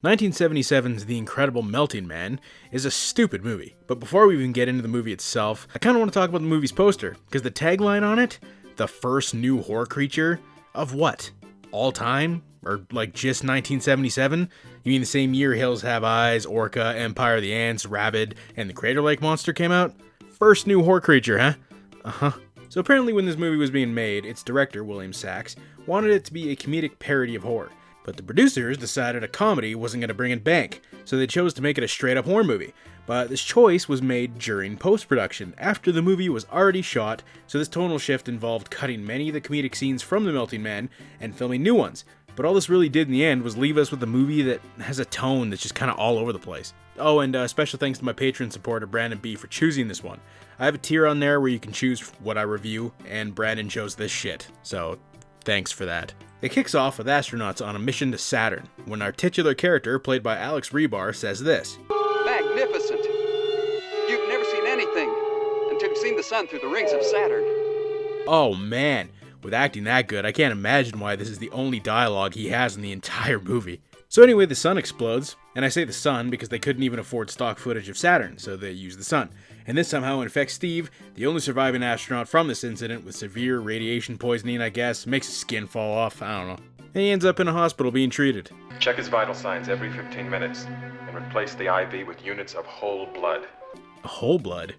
1977's The Incredible Melting Man is a stupid movie, but before we even get into the movie itself, I kinda want to talk about the movie's poster, because the tagline on it, the first new horror creature of what? All time? Or like just 1977? You mean the same year Hills Have Eyes, Orca, Empire of the Ants, Rabid, and the Crater Lake Monster came out? First new horror creature, huh? Uh-huh. So apparently when this movie was being made, its director, William Sachs, wanted it to be a comedic parody of horror. But the producers decided a comedy wasn't going to bring in bank, so they chose to make it a straight-up horror movie. But this choice was made during post-production, after the movie was already shot, so this tonal shift involved cutting many of the comedic scenes from The Melting Man and filming new ones. But all this really did in the end was leave us with a movie that has a tone that's just kind of all over the place. Oh, and special thanks to my Patreon supporter Brandon B for choosing this one. I have a tier on there where you can choose what I review, and Brandon chose this shit, so thanks for that. It kicks off with astronauts on a mission to Saturn, when our titular character, played by Alex Rebar, says this. Magnificent! You've never seen anything until you've seen the sun through the rings of Saturn. Oh man, with acting that good, I can't imagine why this is the only dialogue he has in the entire movie. So anyway, the sun explodes, and I say the sun because they couldn't even afford stock footage of Saturn, so they used the sun. And this somehow infects Steve, the only surviving astronaut from this incident, with severe radiation poisoning, I guess, makes his skin fall off, I don't know. And he ends up in a hospital being treated. Check his vital signs every 15 minutes, and replace the IV with units of whole blood. Whole blood?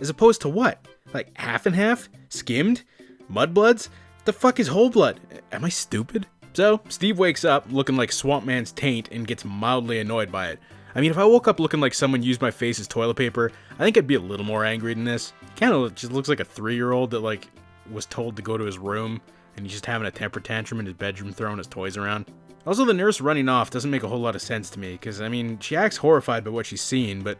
As opposed to what? Like half and half? Skimmed? Mudbloods? The fuck is whole blood? Am I stupid? So, Steve wakes up looking like Swamp Man's taint and gets mildly annoyed by it. I mean, if I woke up looking like someone used my face as toilet paper, I think I'd be a little more angry than this. Kinda just looks like a 3-year-old that like was told to go to his room and he's just having a temper tantrum in his bedroom throwing his toys around. Also, the nurse running off doesn't make a whole lot of sense to me, because I mean, she acts horrified by what she's seen, but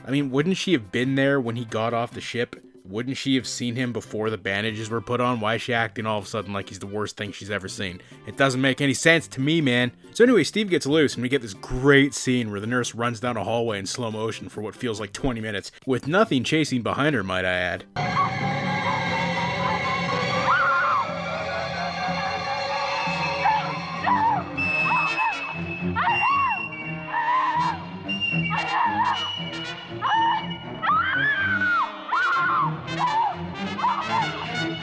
I mean, wouldn't she have been there when he got off the ship? Wouldn't she have seen him before the bandages were put on? Why is she acting all of a sudden like he's the worst thing she's ever seen? It doesn't make any sense to me, man. So anyway, Steve gets loose and we get this great scene where the nurse runs down a hallway in slow motion for what feels like 20 minutes, with nothing chasing behind her, might I add.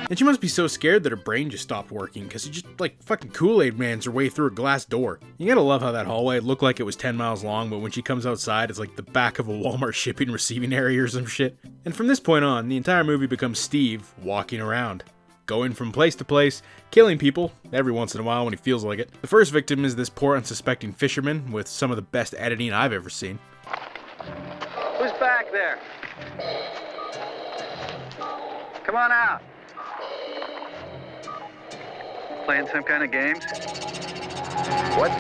And she must be so scared that her brain just stopped working, because she just like fucking Kool-Aid Man's her way through a glass door. You gotta love how that hallway looked like it was 10 miles long, but when she comes outside, it's like the back of a Walmart shipping receiving area or some shit. And from this point on, the entire movie becomes Steve walking around, going from place to place, killing people every once in a while when he feels like it. The first victim is this poor unsuspecting fisherman with some of the best editing I've ever seen. Who's back there? Come on out. Playing some kind of games? What?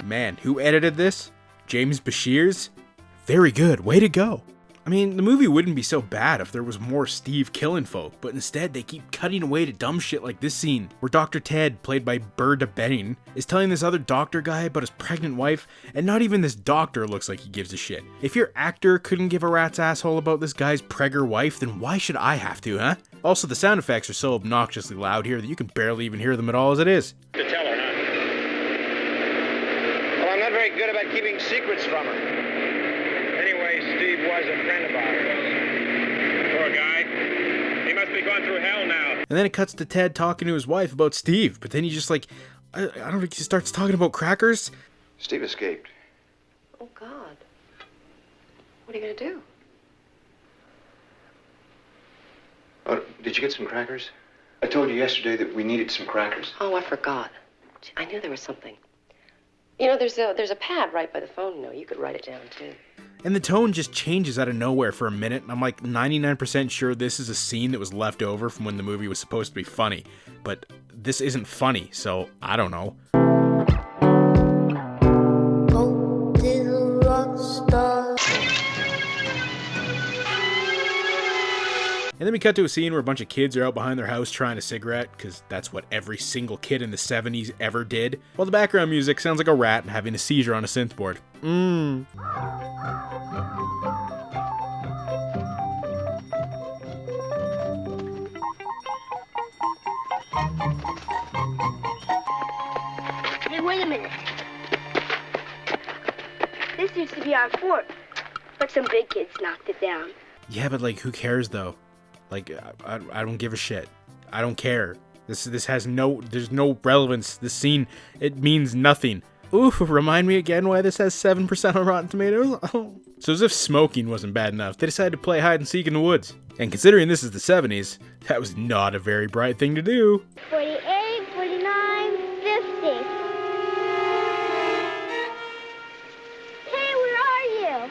Man, who edited this? James Bashirs? Very good, way to go. I mean, the movie wouldn't be so bad if there was more Steve killing folk, but instead they keep cutting away to dumb shit like this scene, where Dr. Ted, played by Burda Benning, is telling this other doctor guy about his pregnant wife, and not even this doctor looks like he gives a shit. If your actor couldn't give a rat's asshole about this guy's pregger wife, then why should I have to, huh? Also, the sound effects are so obnoxiously loud here that you can barely even hear them at all as it is. To tell her, huh? Well, I'm not very good about keeping secrets from her. Anyway, Steve was a friend of ours. Poor guy. He must be going through hell now. And then it cuts to Ted talking to his wife about Steve, but then he just like, I don't think he starts talking about crackers. Steve escaped. Oh, God. What are you going to do? Oh, did you get some crackers? I told you yesterday that we needed some crackers. Oh, I forgot. I knew there was something. You know, there's a pad right by the phone, you know. You could write it down, too. And the tone just changes out of nowhere for a minute, and I'm like 99% sure this is a scene that was left over from when the movie was supposed to be funny. But this isn't funny, so I don't know. And then we cut to a scene where a bunch of kids are out behind their house trying a cigarette, because that's what every single kid in the 70s ever did, while the background music sounds like a rat having a seizure on a synth board. used to be our fort, but some big kids knocked it down. Yeah, but like, who cares though? Like, I don't give a shit. I don't care. This has there's no relevance. This scene, it means nothing. Ooh, remind me again why this has 7% on Rotten Tomatoes? Oh. So as if smoking wasn't bad enough, they decided to play hide and seek in the woods. And considering this is the 70s, that was not a very bright thing to do. 48, 49, 50. Hey, where are you?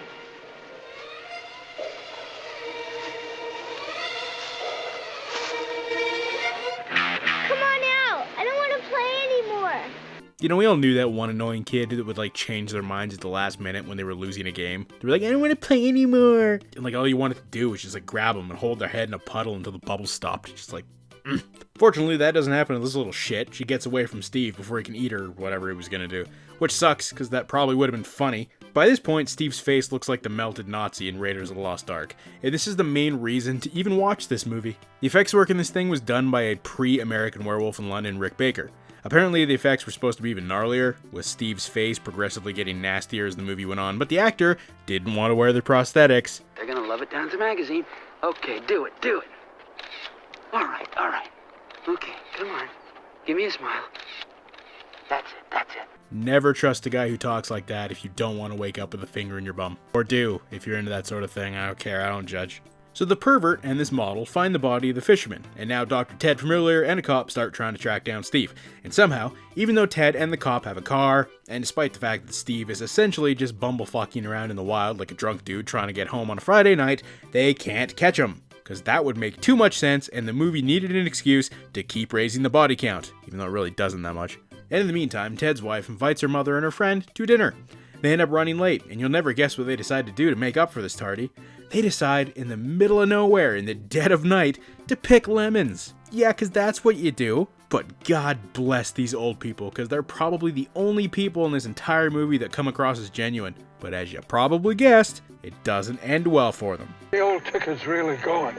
Come on out. I don't want to play anymore. You know, we all knew that one annoying kid that would like change their minds at the last minute when they were losing a game. They were like, I don't want to play anymore. And like all you wanted to do was just like grab them and hold their head in a puddle until the bubbles stopped. Just like, Fortunately, that doesn't happen to this little shit. She gets away from Steve before he can eat her or whatever he was gonna do. Which sucks, because that probably would have been funny. By this point, Steve's face looks like the melted Nazi in Raiders of the Lost Ark, and this is the main reason to even watch this movie. The effects work in this thing was done by a pre-American Werewolf in London, Rick Baker. Apparently, the effects were supposed to be even gnarlier, with Steve's face progressively getting nastier as the movie went on, but the actor didn't want to wear the prosthetics. They're gonna love it down at the magazine. Okay, do it. All right. Okay, come on. Give me a smile. That's it. Never trust a guy who talks like that if you don't want to wake up with a finger in your bum. Or do, if you're into that sort of thing. I don't care, I don't judge. So the pervert and this model find the body of the fisherman, and now Dr. Ted from earlier and a cop start trying to track down Steve. And somehow, even though Ted and the cop have a car, and despite the fact that Steve is essentially just bumblefucking around in the wild like a drunk dude trying to get home on a Friday night, they can't catch him. Because that would make too much sense, and the movie needed an excuse to keep raising the body count, even though it really doesn't that much. And in the meantime, Ted's wife invites her mother and her friend to dinner. They end up running late, and you'll never guess what they decide to do to make up for this tardy. They decide, in the middle of nowhere, in the dead of night, to pick lemons. Yeah, because that's what you do. But God bless these old people, because they're probably the only people in this entire movie that come across as genuine. But as you probably guessed, it doesn't end well for them. The old ticker's really going.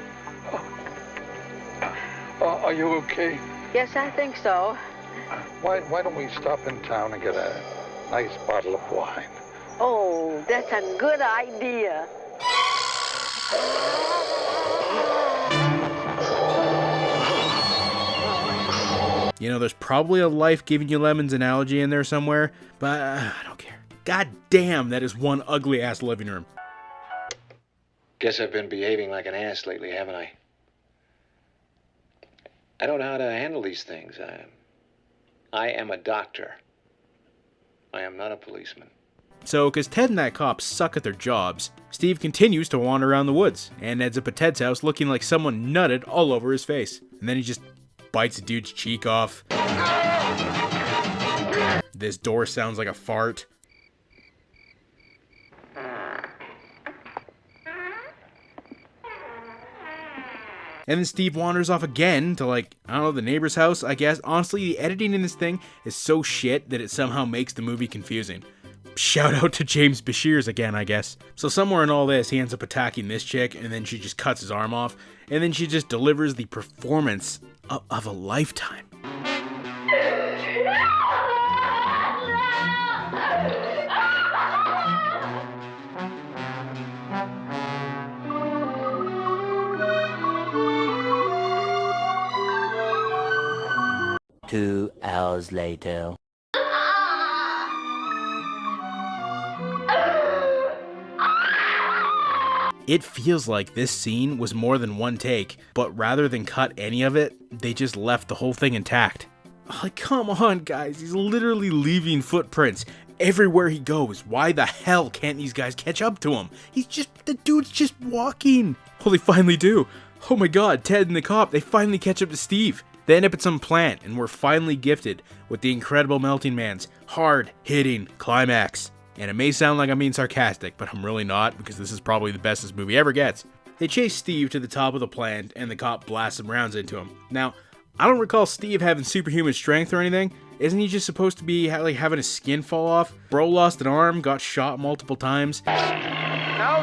Are you okay? Yes, I think so. Why don't we stop in town and get a nice bottle of wine? Oh, that's a good idea. You know, there's probably a life giving you lemons analogy in there somewhere, but I don't care. God damn, that is one ugly ass living room. Guess I've been behaving like an ass lately, haven't I? I don't know how to handle these things. I am a doctor. I am not a policeman. So, because Ted and that cop suck at their jobs, Steve continues to wander around the woods and ends up at Ted's house looking like someone nutted all over his face. And then he just bites a dude's cheek off. This door sounds like a fart. And then Steve wanders off again to, like, I don't know, the neighbor's house, I guess. Honestly, the editing in this thing is so shit that it somehow makes the movie confusing. Shout out to James Bashirs again, I guess. So somewhere in all this, he ends up attacking this chick, and then she just cuts his arm off, and then she just delivers the performance of a lifetime. Two hours later. It feels like this scene was more than one take, but rather than cut any of it, they just left the whole thing intact. Like, come on, guys, he's literally leaving footprints everywhere he goes. Why the hell can't these guys catch up to him? The dude's just walking. Well, they finally do. Oh my god, Ted and the cop, they finally catch up to Steve. They end up at some plant, and we're finally gifted with the incredible Melting Man's hard-hitting climax. And it may sound like I'm being sarcastic, but I'm really not, because this is probably the best this movie ever gets. They chase Steve to the top of the plant, and the cop blasts some rounds into him. Now, I don't recall Steve having superhuman strength or anything. Isn't he just supposed to be like having his skin fall off? Bro lost an arm, got shot multiple times. No,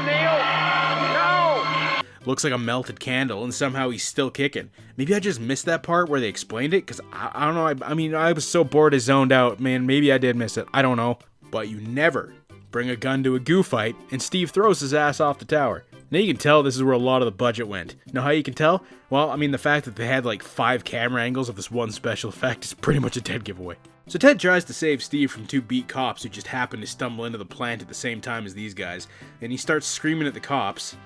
Neil! No! Looks like a melted candle, and somehow he's still kicking. Maybe I just missed that part where they explained it, because I don't know. I mean, I was so bored I zoned out. Man, maybe I did miss it. I don't know. But you never bring a gun to a goo fight, and Steve throws his ass off the tower. Now you can tell this is where a lot of the budget went. Know how you can tell? Well, I mean, the fact that they had like 5 camera angles of this one special effect is pretty much a dead giveaway. So Ted tries to save Steve from 2 beat cops who just happen to stumble into the plant at the same time as these guys, and he starts screaming at the cops.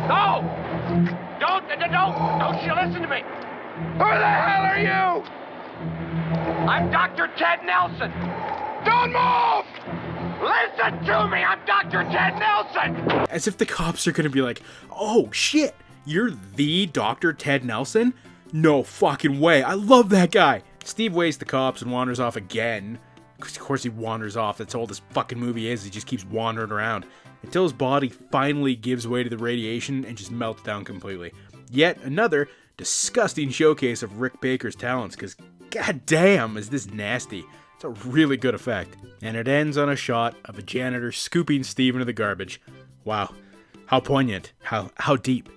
No! Don't you listen to me! Who the hell are you? I'm Dr. Ted Nelson! Don't move! Listen to me! I'm Dr. Ted Nelson! As if the cops are gonna be like, oh shit, you're the Dr. Ted Nelson? No fucking way, I love that guy! Steve wastes the cops and wanders off again. Of course he wanders off, that's all this fucking movie is, he just keeps wandering around. Until his body finally gives way to the radiation and just melts down completely. Yet another disgusting showcase of Rick Baker's talents, because goddamn is this nasty. It's a really good effect. And it ends on a shot of a janitor scooping Steve into the garbage. Wow, how poignant, how deep.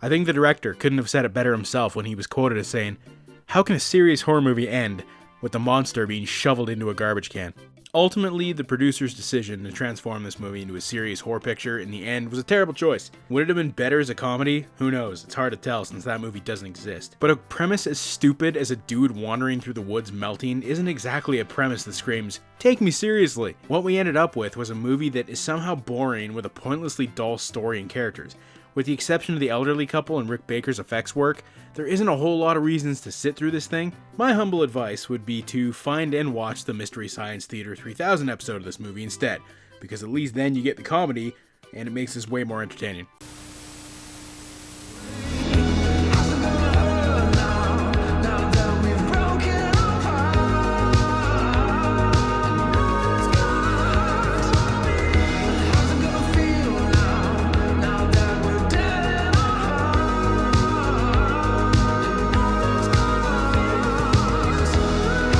I think the director couldn't have said it better himself when he was quoted as saying, "How can a serious horror movie end with the monster being shoveled into a garbage can?" Ultimately, the producer's decision to transform this movie into a serious horror picture in the end was a terrible choice. Would it have been better as a comedy? Who knows, it's hard to tell since that movie doesn't exist. But a premise as stupid as a dude wandering through the woods melting isn't exactly a premise that screams, "Take me seriously." What we ended up with was a movie that is somehow boring with a pointlessly dull story and characters. With the exception of the elderly couple and Rick Baker's effects work, there isn't a whole lot of reasons to sit through this thing. My humble advice would be to find and watch the Mystery Science Theater 3000 episode of this movie instead, because at least then you get the comedy, and it makes this way more entertaining.